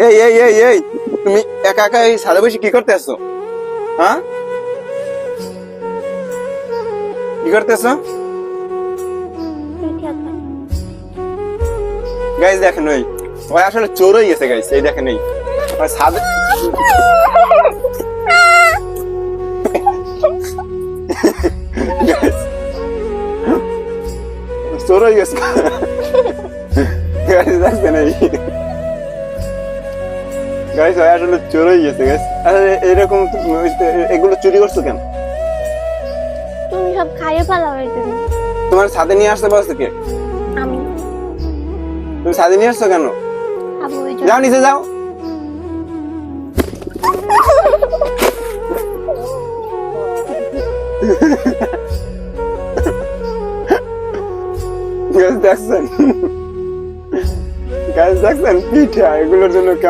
এই এই এই এই তুমি একা একা এই ছাদে বসে কি করতে আসছো? হ্যাঁ, কি করতেছো? গাইস দেখেন, ওই ওই আসলে চোর হয়ে গেছে গাইস। এই দেখেন, এই ওই ছাদে Guys, চোর হয়ে গেছে গাইস। দেখেন এই গাইস, ওই আসলে চোর হয়ে গেছে গাইস। আরে এরকম এগুলো চুরি করছো কেন? তুমি সব খাইয়ে ফেলাও এই জন্য। তোমার ছাদে নিয়ে আসতে বলছে কে? আমি তুমি ছাদে নিয়ে আসছো কেন? খাবো এই যাও, নিচে যাও। গাছ দেখছেন, গাছ দেখছেন পিঠা এগুলোর জন্য